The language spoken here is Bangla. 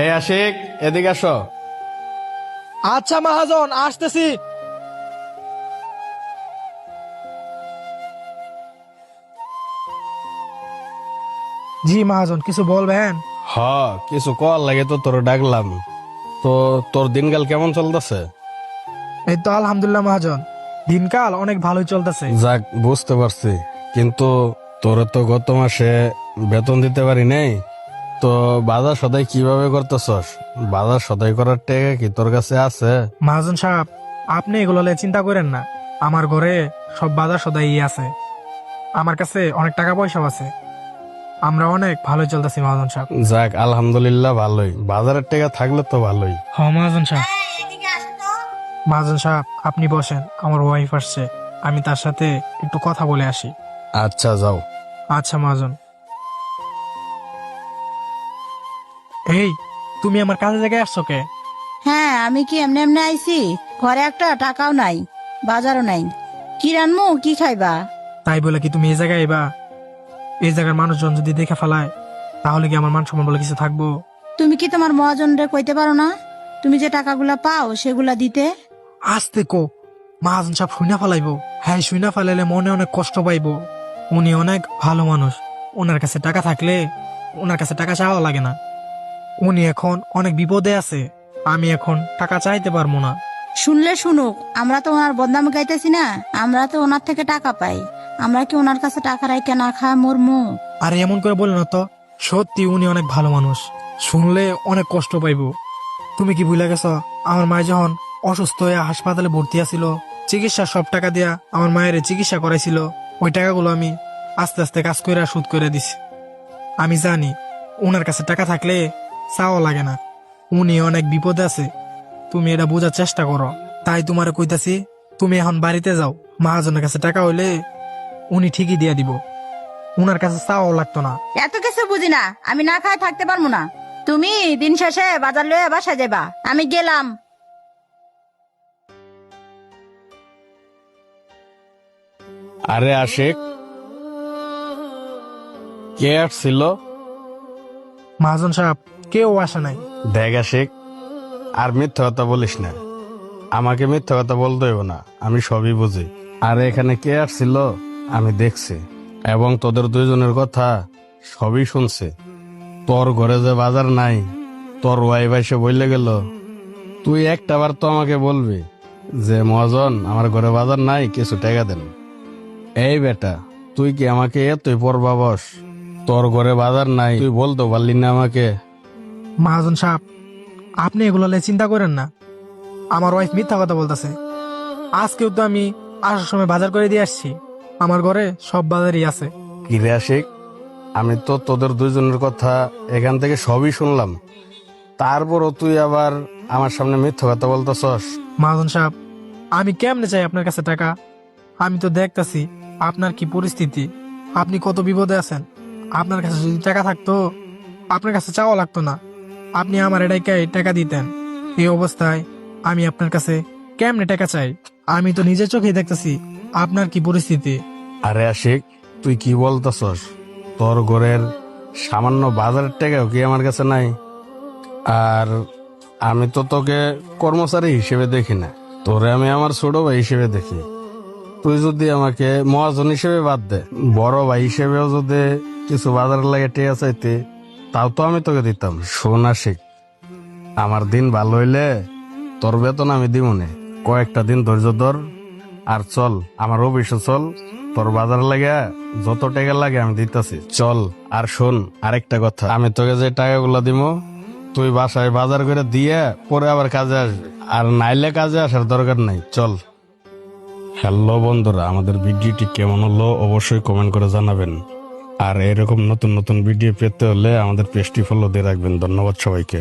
এই আশিক, এদিকে আসো। আচ্ছা মহাজন, আসতেছি। জি মহাজন, কিছু বলবেন? হ, কিছু কল লাগে তো তোর ডাকলাম। তো তোর দিনকাল কেমন চলতেছে? এই তো আলহামদুলিল্লাহ মহাজন, দিনকাল অনেক ভালোই চলতেছে। যাক, বুঝতে পারছি, কিন্তু তোর তো গত মাসে বেতন দিতে পারি নাই। তো বাজার সদাই কিভাবে করতেছস? বাজার সদাই করার টাকা কি তোর কাছে আছে? মহাজন সাহেব, আপনি এগুলো নিয়ে চিন্তা করেন না। আমার ঘরে সব বাজার সদাই আছে, আমার কাছে অনেক টাকা পয়সাও আছে। আমরা অনেক ভালোই চলতেছি মহাজন সাহেব। যাক, আলহামদুলিল্লাহ, ভালোই। বাজারের টাকা থাকলে তো ভালোই। হ মহাজন সাহেব। মহাজন সাহেব, আপনি বসেন, আমার ওয়াইফ আসছে, আমি তার সাথে একটু কথা বলে আসি। আচ্ছা, যাও। আচ্ছা মহাজন। এই, তুমি আমার কাজের জায়গায় আসছো কে? হ্যাঁ, আমি কি এমনি এমনি আইছি? ঘরে একটা টাকাও নাই, বাজারও নাই, কি রানমু, কি খাইবা? তাই বলে কি তুমি এই জায়গায় এবা? এই জায়গার মানুষজন যদি দেখে ফেলায়, তাহলে কি আমার মান সম্মান বলে কিছু থাকবো? তুমি কি তোমার মহাজনরে কইতে পারো না তুমি যে টাকাগুলা পাও সেগুলা দিতে? আস্তে কো, মহাজন সাহেব শুইনা ফেলাইবো। হ্যাঁ, শুইনা ফেলাইলে মনে অনেক কষ্ট পাইবো। উনি অনেক ভালো মানুষ, ওনার কাছে টাকা থাকলে ওনার কাছে টাকা চাওয়া লাগে না। উনি এখন অনেক বিপদে আছে, আমি এখন টাকা চাইতে পারবো না। শুনলে শুনুক, আমরা তো ওনার বদনাম গাইতেছি না, আমরা তো ওনার থেকে টাকা পাই। আমরা কি ওনার কাছে টাকা রাইখা না খায় মরমু? আরে এমন করে বলে না তো, সত্যি উনি অনেক ভালো মানুষ, শুনলে অনেক কষ্ট পাইবো। তুমি কি ভুলে গেছো, আমার মায়ের যখন অসুস্থ হয়ে হাসপাতালে ভর্তি আছিল, চিকিৎসা সব টাকা দিয়া আমার মায়ের চিকিৎসা করাইছিল। ওই টাকাগুলো আমি আস্তে আস্তে কাজ করে শোধ করে দিছি। আমি জানি ওনার কাছে টাকা থাকলে চাওয়া লাগে না, উনি অনেক বিপদে আছে। তুমি এটা বোঝার চেষ্টা করো, তাই তোমারে কইতাছি, তুমি এখন বাড়িতে যাও। মহাজনের কাছে টাকা হইলে উনি ঠিকই দিয়া দিব, উনার কাছে চাওয়াও লাগতো না। এত কিছু বুঝি না, আমি না খায় থাকতে পারবো না। তুমি দিন শেষে বাজার লয়ে বাসায় যাবা, আমি গেলাম। আরে আশিক, কে আসছিল? মহাজন সাহেব, কেউ আসে নাই। দেখ আশিক, আর মিথ্যা কথা বলিস না। আমাকে মিথ্যা কথা বলতে হইব না, আমি সবই বুঝি। আর এখানে কে আসছিল আমি দেখছি, এবং তোদের দুইজনের কথা সবই শুনছি। তোর ঘরে যে বাজার নাই, তোর ওয়াইফ এসে বললে গেল, তুই একটা বার তো আমাকে বলবি যে মহাজন, আমার ঘরে বাজার নাই, কিছু টাকা দেন। এই বেটা, তুই কি আমাকে এতই পরবা বস? তোর ঘরে বাজার নাই, তুই বলতে পারলি না আমাকে? মহাজন সাহেব, আপনি এগুলো নিয়ে চিন্তা করেন না। আমার ওয়াইফ মিথ্যা কথা বলতেছে। আজকেও তো আমি আসার সময় বাজার করে দিয়ে আসছি, আমার ঘরে সব বাজারই আছে। কিরে আশিক, আমি তো তোদের দুইজনের কথা এখান থেকে সবই শুনলাম, তারপরও তুই আবার আমার সামনে মিথ্যা কথা বলতেছস। মহাজন সাহেব, আমি কেমনে চাই আপনার কাছে টাকা? আমি তো দেখতাছি আপনার কি পরিস্থিতি, আপনি কত বিপদে আছেন। আপনার কাছে যদি টাকা থাকতো, আপনার কাছে চাওয়া লাগতো না, আপনি আমার এটাকে টাকা দিতেন। এই অবস্থায় আমি আপনার কাছে কেমনে টাকা চাই? আমি তো নিজের চোখেই দেখতেছি আপনার কি পরিস্থিতি। আরে আশিক, তুই কি বলতেছস? তোর ঘরের সামান্য বাজারের টাকাও কি আমার কাছে নাই? আর আমি তো তোকে কর্মচারী হিসেবে দেখি না, তোরে আমি আমার ছোট ভাই হিসেবে দেখি। তুই যদি আমাকে মহাজন হিসেবে বাদ দে, বড় ভাই হিসেবেও যদি কিছু বাজারের লাগে টেয়া চাইতে, তাও তো আমি তোকে দিতাম। শোন আশিক, আমার দিন ভালো হইলে তোর বেতন আমি দিমনে। কয়েকটা দিন ধৈর্য ধর, আর চল আমার অফিসে চল। তোর বাজার লাগে যত টাকা লাগে আমি দিতেছি, চল। আর শোন, আরেকটা কথা, আমি তোকে যে টাকাগুলো দিব, তুই বাসায় বাজার করে দিয়ে পরে আবার কাজে আসবি। আর নাইলে কাজে আসার দরকার নাই, চল। হ্যালো বন্ধুরা, আমাদের ভিডিওটি কেমন হলো অবশ্যই কমেন্ট করে জানাবেন। আর এরকম নতুন নতুন ভিডিও পেতে হলে আমাদের পেজটি ফলো দিয়ে রাখবেন। ধন্যবাদ সবাইকে।